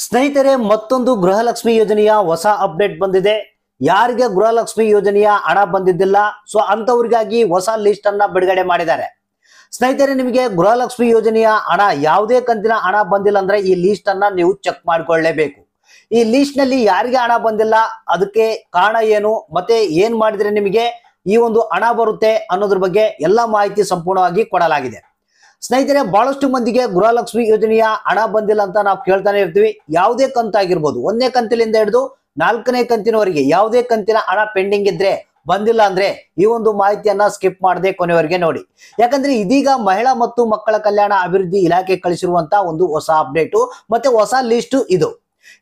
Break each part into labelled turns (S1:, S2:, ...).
S1: ಸ್ನೇಹಿತರೆ, ಮತ್ತೊಂದು ಗೃಹಲಕ್ಷ್ಮಿ ಯೋಜನೆಯ ಹೊಸ ಅಪ್ಡೇಟ್ ಬಂದಿದೆ. ಯಾರಿಗೆ ಗೃಹಲಕ್ಷ್ಮಿ ಯೋಜನೆಯ ಹಣ ಬಂದಿದ್ದಿಲ್ಲ, ಸೊ ಅಂತವರಿಗಾಗಿ ಹೊಸ ಲಿಸ್ಟ್ ಅನ್ನ ಬಿಡುಗಡೆ ಮಾಡಿದ್ದಾರೆ. ಸ್ನೇಹಿತರೆ, ನಿಮಗೆ ಗೃಹಲಕ್ಷ್ಮಿ ಯೋಜನೆಯ ಹಣ ಯಾವುದೇ ಕಂತಿನ ಹಣ ಬಂದಿಲ್ಲ ಅಂದ್ರೆ ಈ ಲಿಸ್ಟ್ ಅನ್ನ ನೀವು ಚೆಕ್ ಮಾಡ್ಕೊಳ್ಳೇಬೇಕು. ಈ ಲಿಸ್ಟ್ ನಲ್ಲಿ ಯಾರಿಗೆ ಹಣ ಬಂದಿಲ್ಲ, ಅದಕ್ಕೆ ಕಾರಣ ಏನು, ಮತ್ತೆ ಏನ್ ಮಾಡಿದ್ರೆ ನಿಮಗೆ ಈ ಒಂದು ಹಣ ಬರುತ್ತೆ ಅನ್ನೋದ್ರ ಬಗ್ಗೆ ಎಲ್ಲ ಮಾಹಿತಿ ಸಂಪೂರ್ಣವಾಗಿ ಕೊಡಲಾಗಿದೆ. ಸ್ನೇಹಿತರೆ, ಬಹಳಷ್ಟು ಮಂದಿಗೆ ಗೃಹಲಕ್ಷ್ಮಿ ಯೋಜನೆಯ ಹಣ ಬಂದಿಲ್ಲ ಅಂತ ನಾವು ಕೇಳ್ತಾನೆ ಇರ್ತೀವಿ. ಯಾವುದೇ ಕಂತಾಗಿರ್ಬೋದು, 1ನೇ ಕಂತಿನಿಂದ ಹಿಡಿದು 4ನೇ ಕಂತಿನವರೆಗೆ ಯಾವುದೇ ಕಂತಿನ ಹಣ ಪೆಂಡಿಂಗ್ ಇದ್ರೆ, ಬಂದಿಲ್ಲ ಅಂದ್ರೆ ಈ ಒಂದು ಮಾಹಿತಿಯನ್ನ ಸ್ಕಿಪ್ ಮಾಡದೆ ಕೊನೆವರೆಗೆ ನೋಡಿ. ಯಾಕಂದ್ರೆ ಇದೀಗ ಮಹಿಳಾ ಮತ್ತು ಮಕ್ಕಳ ಕಲ್ಯಾಣ ಅಭಿವೃದ್ಧಿ ಇಲಾಖೆ ಕಳಿಸಿರುವಂತಹ ಒಂದು ಹೊಸ ಅಪ್ಡೇಟು ಮತ್ತೆ ಹೊಸ ಲಿಸ್ಟ್ ಇದು.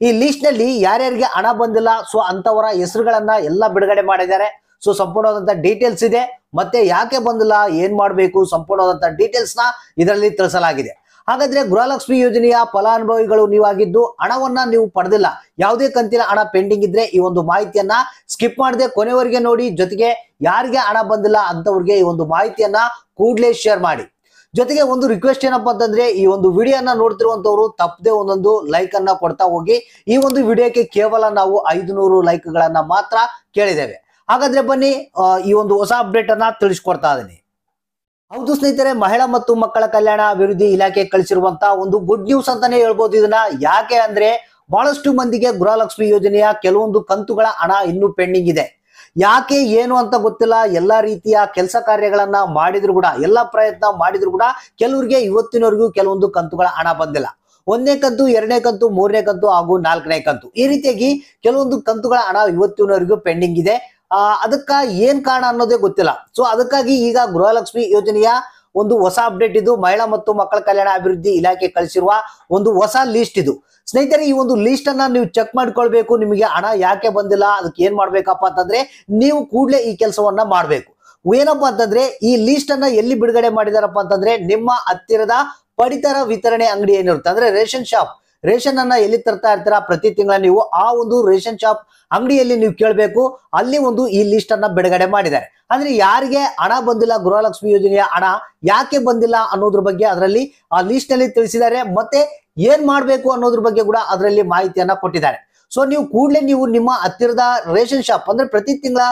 S1: ಈ ಲಿಸ್ಟ್ ನಲ್ಲಿ ಯಾರ್ಯಾರಿಗೆ ಹಣ ಬಂದಿಲ್ಲ, ಸೊ ಅಂತವರ ಹೆಸರುಗಳನ್ನ ಎಲ್ಲ ಬಿಡುಗಡೆ ಮಾಡಿದ್ದಾರೆ. ಸೊ ಸಂಪೂರ್ಣವಾದಂತಹ ಡೀಟೇಲ್ಸ್ ಇದೆ, ಮತ್ತೆ ಯಾಕೆ ಬಂದಿಲ್ಲ, ಏನ್ ಮಾಡಬೇಕು, ಸಂಪೂರ್ಣವಾದಂತಹ ಡೀಟೇಲ್ಸ್ ನ ಇದರಲ್ಲಿ ತಿಳಿಸಲಾಗಿದೆ. ಹಾಗಾದ್ರೆ ಗೃಹಲಕ್ಷ್ಮಿ ಯೋಜನೆಯ ಫಲಾನುಭವಿಗಳು ನೀವಾಗಿದ್ದು ಹಣವನ್ನ ನೀವು ಪಡೆದಿಲ್ಲ, ಯಾವುದೇ ಕಂತಿನ ಹಣ ಪೆಂಡಿಂಗ್ ಇದ್ರೆ ಈ ಒಂದು ಮಾಹಿತಿಯನ್ನ ಸ್ಕಿಪ್ ಮಾಡದೆ ಕೊನೆವರೆಗೆ ನೋಡಿ. ಜೊತೆಗೆ ಯಾರಿಗೆ ಹಣ ಬಂದಿಲ್ಲ ಅಂತವ್ರಿಗೆ ಈ ಒಂದು ಮಾಹಿತಿಯನ್ನ ಕೂಡಲೇ ಶೇರ್ ಮಾಡಿ. ಜೊತೆಗೆ ಒಂದು ರಿಕ್ವೆಸ್ಟ್ ಏನಪ್ಪಾ ಅಂತಂದ್ರೆ, ಈ ಒಂದು ವಿಡಿಯೋನ ನೋಡ್ತಿರುವಂತವ್ರು ತಪ್ಪದೆ ಒಂದೊಂದು ಲೈಕ್ ಅನ್ನ ಕೊಡ್ತಾ ಹೋಗಿ. ಈ ಒಂದು ವಿಡಿಯೋಕ್ಕೆ ಕೇವಲ ನಾವು 500 ಲೈಕ್ ಗಳನ್ನ ಮಾತ್ರ ಕೇಳಿದ್ದೇವೆ. ಹಾಗಾದ್ರೆ ಬನ್ನಿ ಈ ಒಂದು ಹೊಸ ಅಪ್ಡೇಟ್ ಅನ್ನ ತಿಳಿಸ್ಕೊಡ್ತಾ ಇದ್ದೀನಿ. ಹೌದು ಸ್ನೇಹಿತರೆ, ಮಹಿಳಾ ಮತ್ತು ಮಕ್ಕಳ ಕಲ್ಯಾಣ ಅಭಿವೃದ್ಧಿ ಇಲಾಖೆ ಕಳಿಸಿರುವಂತಹ ಒಂದು ಗುಡ್ ನ್ಯೂಸ್ ಅಂತಾನೆ ಹೇಳ್ಬೋದು ಇದನ್ನ. ಯಾಕೆ ಅಂದ್ರೆ ಬಹಳಷ್ಟು ಮಂದಿಗೆ ಗೃಹಲಕ್ಷ್ಮಿ ಯೋಜನೆಯ ಕೆಲವೊಂದು ಕಂತುಗಳ ಹಣ ಇನ್ನೂ ಪೆಂಡಿಂಗ್ ಇದೆ. ಯಾಕೆ ಏನು ಅಂತ ಗೊತ್ತಿಲ್ಲ. ಎಲ್ಲಾ ರೀತಿಯ ಕೆಲಸ ಕಾರ್ಯಗಳನ್ನ ಮಾಡಿದ್ರು ಕೂಡ, ಎಲ್ಲಾ ಪ್ರಯತ್ನ ಮಾಡಿದ್ರು ಕೂಡ ಕೆಲವರಿಗೆ ಇವತ್ತಿನವರೆಗೂ ಕೆಲವೊಂದು ಕಂತುಗಳ ಹಣ ಬಂದಿಲ್ಲ. 1ನೇ ಕಂತು, 2ನೇ ಕಂತು, 3ನೇ ಕಂತು ಹಾಗೂ 4ನೇ ಕಂತು, ಈ ರೀತಿಯಾಗಿ ಕೆಲವೊಂದು ಕಂತುಗಳ ಹಣ ಇವತ್ತಿನವರೆಗೂ ಪೆಂಡಿಂಗ್ ಇದೆ. ಅದಕ್ಕ ಏನ್ ಕಾರಣ ಅನ್ನೋದೇ ಗೊತ್ತಿಲ್ಲ. ಸೊ ಅದಕ್ಕಾಗಿ ಈಗ ಗೃಹಲಕ್ಷ್ಮಿ ಯೋಜನೆಯ ಒಂದು ಹೊಸ ಅಪ್ಡೇಟ್ ಇದು. ಮಹಿಳಾ ಮತ್ತು ಮಕ್ಕಳ ಕಲ್ಯಾಣ ಅಭಿವೃದ್ಧಿ ಇಲಾಖೆ ಕಳಿಸಿರುವ ಒಂದು ಹೊಸ ಲಿಸ್ಟ್ ಇದು. ಸ್ನೇಹಿತರೆ, ಈ ಒಂದು ಲಿಸ್ಟ್ ಅನ್ನ ನೀವು ಚೆಕ್ ಮಾಡ್ಕೊಳ್ಬೇಕು. ನಿಮಗೆ ಹಣ ಯಾಕೆ ಬಂದಿಲ್ಲ, ಅದಕ್ಕೆ ಏನ್ ಮಾಡ್ಬೇಕಪ್ಪ ಅಂತಂದ್ರೆ ನೀವು ಕೂಡಲೇ ಈ ಕೆಲಸವನ್ನ ಮಾಡ್ಬೇಕು. ಏನಪ್ಪಾ ಅಂತಂದ್ರೆ, ಈ ಲಿಸ್ಟ್ ಅನ್ನ ಎಲ್ಲಿ ಬಿಡುಗಡೆ ಮಾಡಿದಾರಪ್ಪ ಅಂತಂದ್ರೆ, ನಿಮ್ಮ ಹತ್ತಿರದ ಪಡಿತರ ವಿತರಣೆ ಅಂಗಡಿ ಏನಿರುತ್ತೆ ಅಂದ್ರೆ ರೇಷನ್ ಶಾಪ್, ರೇಷನ್ ಅನ್ನ ಎಲ್ಲಿ ತರ್ತಾ ಇರ್ತೀರಾ ಪ್ರತಿ ತಿಂಗಳ ನೀವು, ಆ ಒಂದು ರೇಷನ್ ಶಾಪ್ ಅಂಗಡಿಯಲ್ಲಿ ನೀವು ಕೇಳಬೇಕು. ಅಲ್ಲಿ ಒಂದು ಈ ಲಿಸ್ಟ್ ಅನ್ನ ಬಿಡುಗಡೆ ಮಾಡಿದ್ದಾರೆ. ಅಂದ್ರೆ ಯಾರಿಗೆ ಹಣ ಬಂದಿಲ್ಲ, ಗೃಹಲಕ್ಷ್ಮಿ ಯೋಜನೆಯ ಹಣ ಯಾಕೆ ಬಂದಿಲ್ಲ ಅನ್ನೋದ್ರ ಬಗ್ಗೆ ಅದರಲ್ಲಿ ಆ ಲಿಸ್ಟ್ ನಲ್ಲಿ ತಿಳಿಸಿದ್ದಾರೆ. ಮತ್ತೆ ಏನ್ ಮಾಡ್ಬೇಕು ಅನ್ನೋದ್ರ ಬಗ್ಗೆ ಕೂಡ ಅದರಲ್ಲಿ ಮಾಹಿತಿಯನ್ನ ಕೊಟ್ಟಿದ್ದಾರೆ. ಸೊ ನೀವು ಕೂಡಲೇ ನೀವು ನಿಮ್ಮ ಹತ್ತಿರದ ರೇಷನ್ ಶಾಪ್ ಅಂದ್ರೆ ಪ್ರತಿ ತಿಂಗಳ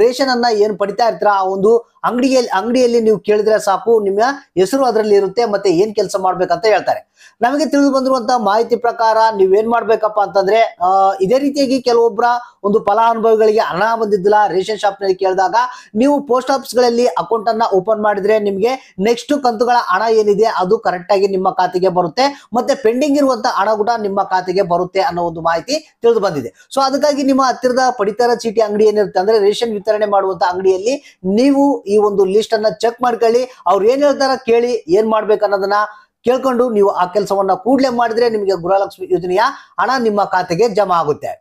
S1: ರೇಷನ್ ಅನ್ನ ಏನ್ ಪಡಿತಾ ಇರ್ತೀರಾ ಆ ಒಂದು ಅಂಗಡಿಯಲ್ಲಿ ನೀವು ಕೇಳಿದ್ರೆ ಸಾಕು, ನಿಮ್ಮ ಹೆಸರು ಅದರಲ್ಲಿ ಇರುತ್ತೆ, ಮತ್ತೆ ಏನ್ ಕೆಲಸ ಮಾಡ್ಬೇಕಂತ ಹೇಳ್ತಾರೆ. ನಮಗೆ ತಿಳಿದು ಬಂದಿರುವಂತಹ ಮಾಹಿತಿ ಪ್ರಕಾರ ನೀವೇನ್ ಮಾಡ್ಬೇಕಪ್ಪ ಅಂತಂದ್ರೆ, ಇದೇ ರೀತಿಯಾಗಿ ಕೆಲವೊಬ್ಬರ ಒಂದು ಫಲಾನುಭವಿಗಳಿಗೆ ಹಣ ಬಂದಿದ್ದಿಲ್ಲ, ರೇಷನ್ ಶಾಪ್ ನಲ್ಲಿ ಕೇಳಿದಾಗ ನೀವು ಪೋಸ್ಟ್ ಆಫೀಸ್ ಗಳಲ್ಲಿ ಅಕೌಂಟ್ ಅನ್ನ ಓಪನ್ ಮಾಡಿದ್ರೆ ನಿಮ್ಗೆ ನೆಕ್ಸ್ಟ್ ಕಂತುಗಳ ಹಣ ಏನಿದೆ ಅದು ಕರೆಕ್ಟ್ ಆಗಿ ನಿಮ್ಮ ಖಾತೆಗೆ ಬರುತ್ತೆ, ಮತ್ತೆ ಪೆಂಡಿಂಗ್ ಇರುವಂತಹ ಹಣ ಕೂಡ ನಿಮ್ಮ ಖಾತೆಗೆ ಬರುತ್ತೆ ಅನ್ನೋ ಒಂದು ಮಾಹಿತಿ ತಿಳಿದು ಬಂದಿದೆ. ಸೊ ಅದಕ್ಕಾಗಿ ನಿಮ್ಮ ಹತ್ತಿರದ ಪಡಿತರ ಚೀಟಿ ಅಂಗಡಿ ಏನಿರುತ್ತೆ ಅಂದ್ರೆ ರೇಷನ್ ವಿತರಣೆ ಮಾಡುವಂತ ಅಂಗಡಿಯಲ್ಲಿ ನೀವು ಈ ಒಂದು ಲಿಸ್ಟ್ ಅನ್ನ ಚೆಕ್ ಮಾಡ್ಕೊಳ್ಳಿ. ಅವ್ರು ಏನ್ ಹೇಳ್ತಾರ ಕೇಳಿ, ಏನ್ ಮಾಡ್ಬೇಕು ಅನ್ನೋದನ್ನ ಕೇಳ್ಕೊಂಡು ನೀವು ಆ ಕೆಲಸವನ್ನ ಕೂಡಲೇ ಮಾಡಿದ್ರೆ ನಿಮಗೆ ಗೃಹಲಕ್ಷ್ಮಿ ಯೋಜನೆಯ ಹಣ ನಿಮ್ಮ ಖಾತೆಗೆ ಜಮಾ ಆಗುತ್ತೆ.